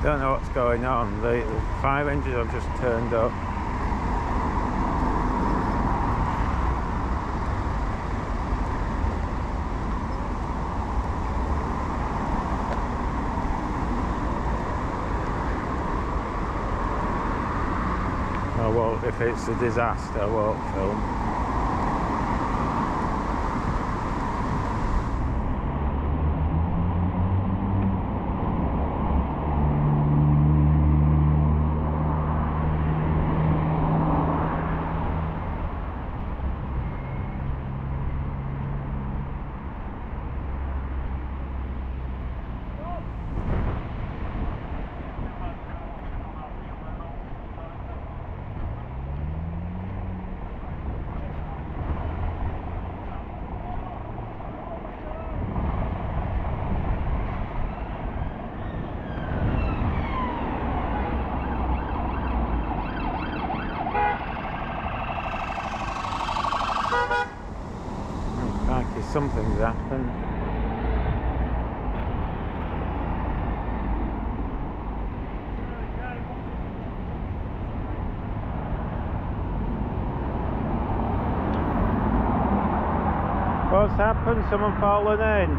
Don't know what's going on. The fire engines have just turned up. I won't, if it's a disaster, I won't film. Something's happened. What's happened? Someone fallen in?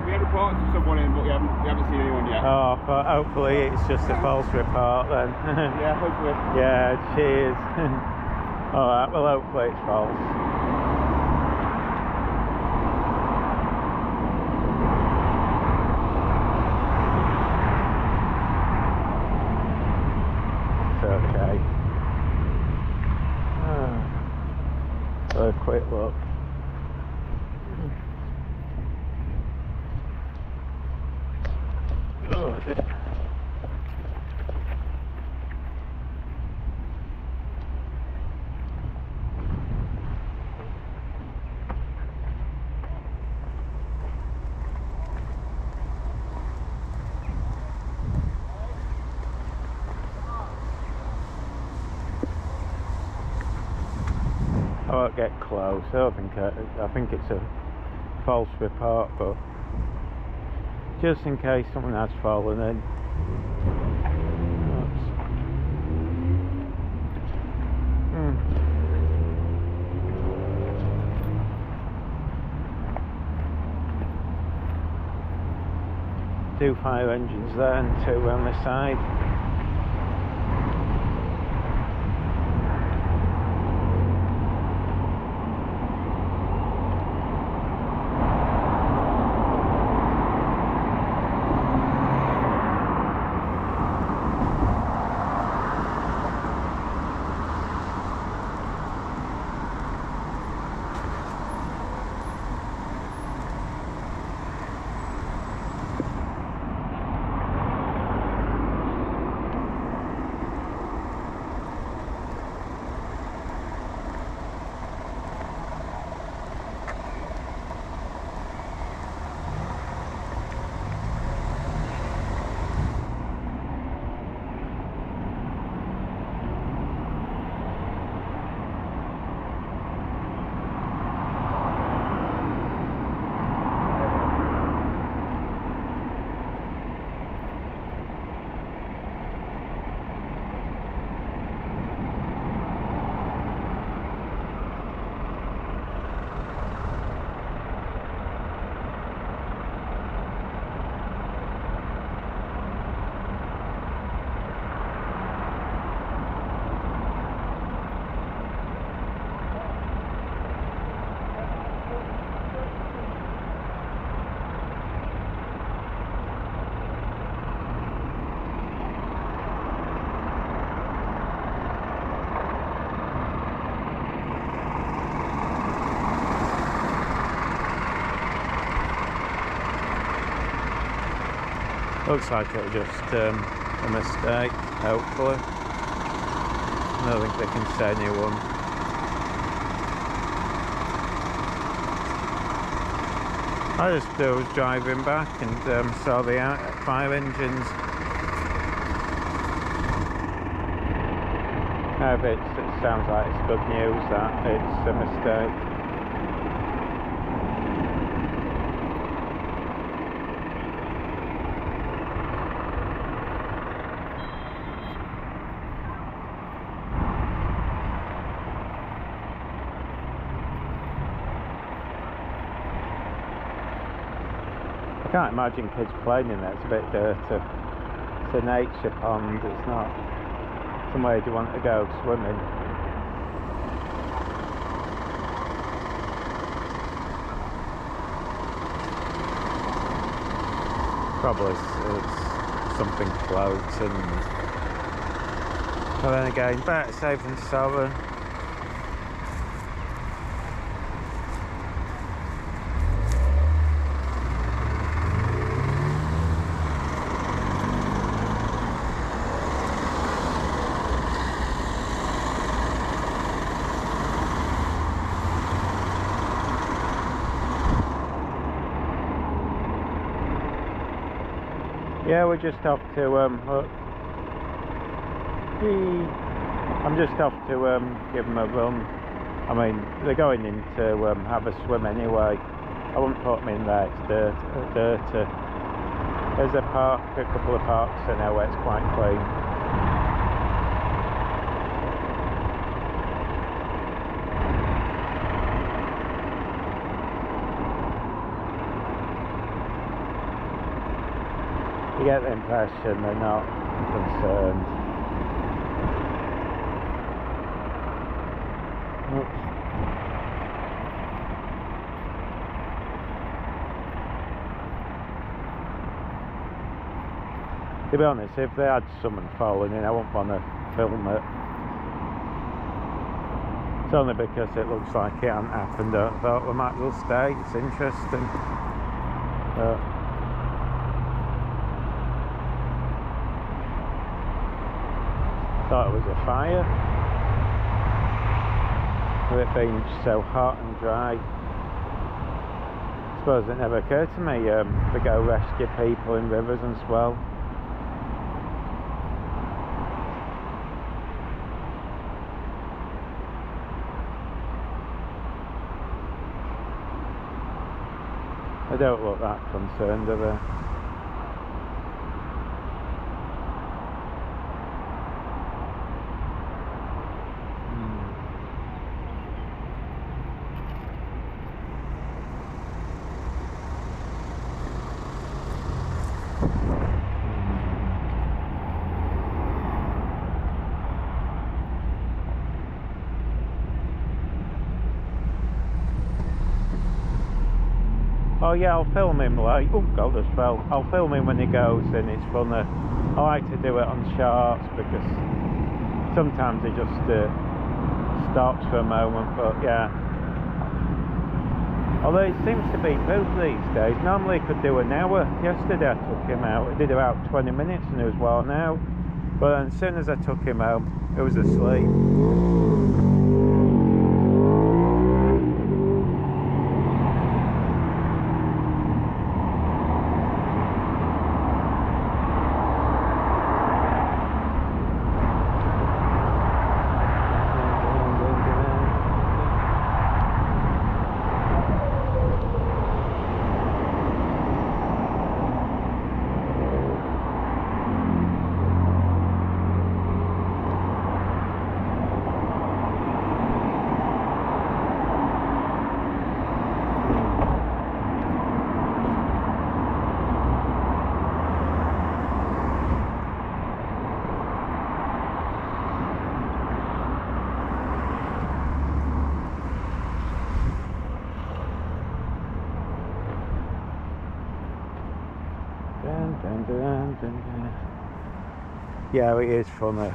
We had reports of someone in, but we haven't seen anyone yet. Oh, but hopefully it's just a false report then. Yeah, hopefully. Yeah, cheers. Alright, well hopefully it's false. Okay. So a quick look. Oh, dear. I won't get close. I think it's a false report, but just in case someone has fallen in. Oops. 2 fire engines there and 2 on the side. Looks like it was just a mistake, hopefully. I don't think they can say anyone. I just was driving back and saw the fire engines. If it sounds like it's good news that it's a mistake. Can't imagine kids playing in there, it's a bit dirty. It's a nature pond, it's not somewhere you want to go swimming. Probably it's something floating. But then again, better safe than sorry. Yeah, we're just off to I'm just off to give them a run. I mean, they're going in to have a swim anyway. I wouldn't put them in there, it's dirty. There's a park, a couple of parks I know where it's quite clean. You get the impression they're not concerned. Oops. To be honest, if they had someone falling in, I wouldn't want to film it. It's only because it looks like it hasn't happened. I thought we might as well stay, it's interesting. Thought it was a fire. With it being so hot and dry. I suppose it never occurred to me to go rescue people in rivers and swell. They don't look that concerned, do they? Oh yeah, I'll film him like, oh god, I just fell. I'll film him when he goes and it's funny. I like to do it on shorts because sometimes he just stops for a moment, but yeah. Although it seems to be good these days. Normally he could do an hour. Yesterday I took him out, he did about 20 minutes and he was worn out. But then as soon as I took him out, he was asleep. Yeah, it is funny.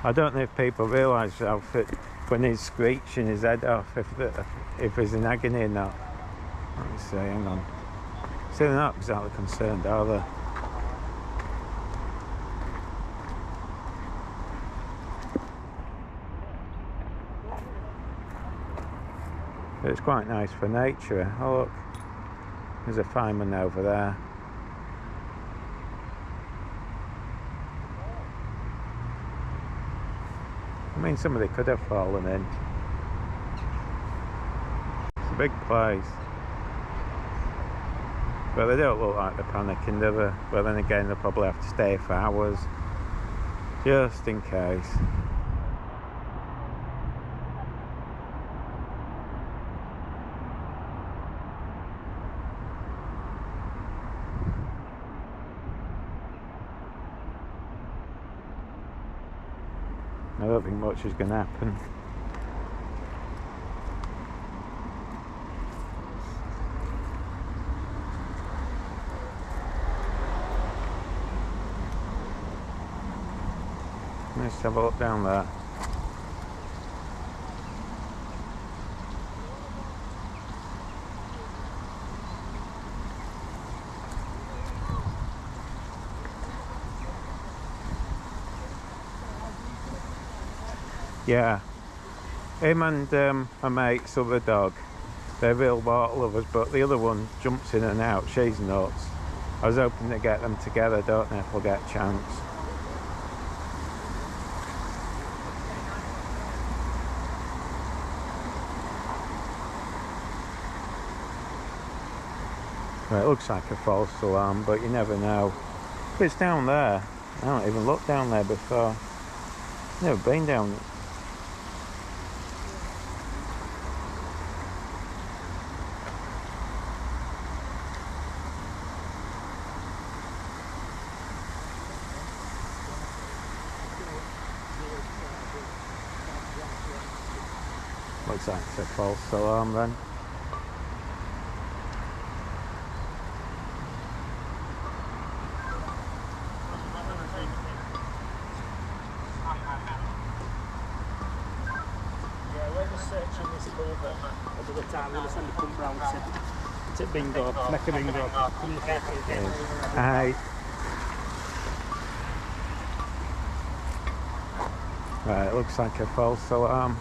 I don't know if people realise how fit when he's screeching his head off, if he's in agony or not. Let me see, hang on. See, they're not exactly concerned, are they? It's quite nice for nature. Oh look, there's a fireman over there. I mean, somebody could have fallen in. It's a big place. But they don't look like they're panicking, do they? But then again, they'll probably have to stay for hours, just in case. I don't think much is going to happen. Let's have a look down there. Yeah, him and my mate's other dog, they're real water lovers, but the other one jumps in and out, she's nuts. I was hoping to get them together, don't know if we'll get a chance. Well, it looks like a false alarm, but you never know. If it's down there, I haven't even looked down there before. Never been down there. Looks like it's a false alarm then. Yeah, we're just searching this over the time. We're just going to come round to bingo, make a bingo. Hi. Right, it looks like a false alarm.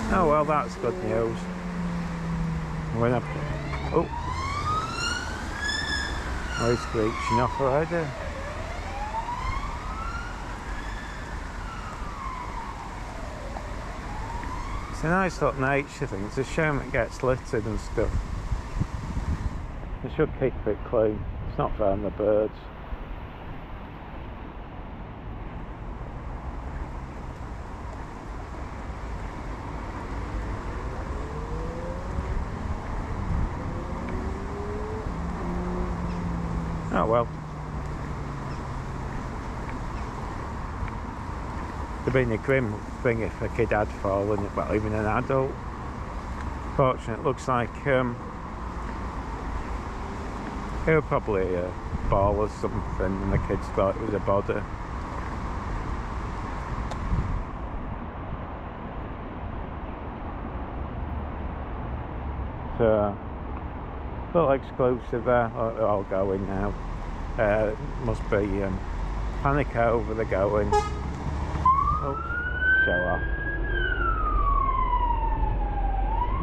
Oh well, that's good news. When I... Oh, he's screeching off already. It's a nice little nature thing. It's a shame it gets littered and stuff. They should keep it clean. It's not fair on the birds. Oh well. It'd been a grim thing if a kid had fallen, well, even an adult. Fortunately, it looks like it was probably a ball or something, and the kids thought it was a body. So, little exclusive there. They're all going now. Must be panic over the going. Oh, show off.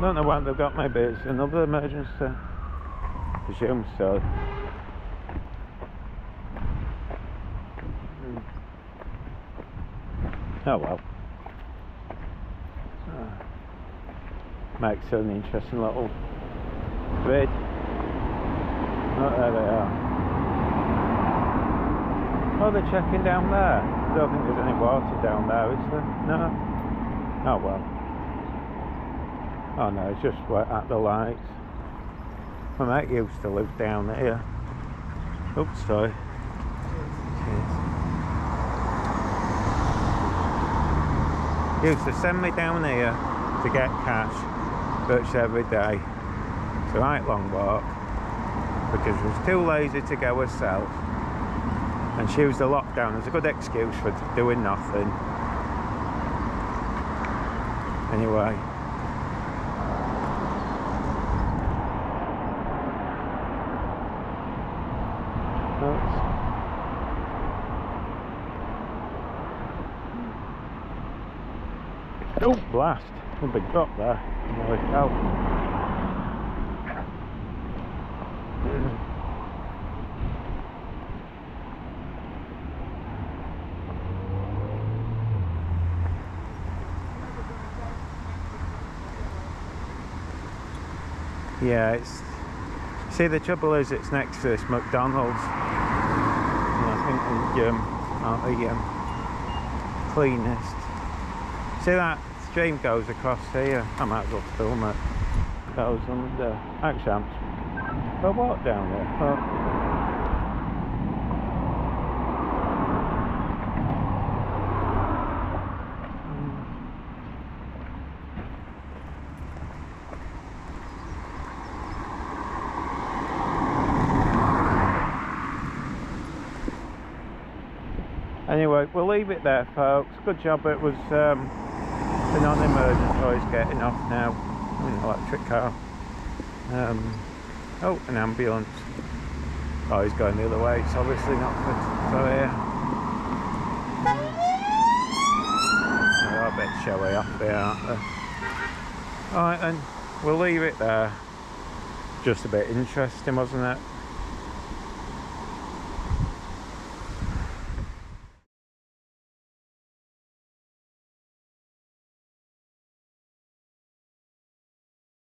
Don't know what they've got. Maybe it's another emergency. Presume so. Oh well. Makes it an interesting little bit. Oh, there they are. Oh, they're checking down there. I don't think there's any water down there, is there? No? Oh well. Oh no, it's just at the lights. My mate used to live down here. Oops, sorry. He used to send me down here to get cash virtually every day. It's a right long walk, because I was too lazy to go herself, and and she used the lockdown as a good excuse for doing nothing. Anyway, oh blast, a big drop there. Holy cow. Yeah, it's, see, the trouble is it's next to this McDonald's, and I think the aren't the cleanest. See that stream goes across here? I might as well film it. Goes under. Actually, I'll walk down there. Oh. Anyway, we'll leave it there, folks. Good job it was the non-emergent is getting off now. An electric car. Oh, an ambulance. Oh, he's going the other way. It's obviously not good. So yeah. They're a bit showy off there, aren't they? Alright then, we'll leave it there. Just a bit interesting, wasn't it?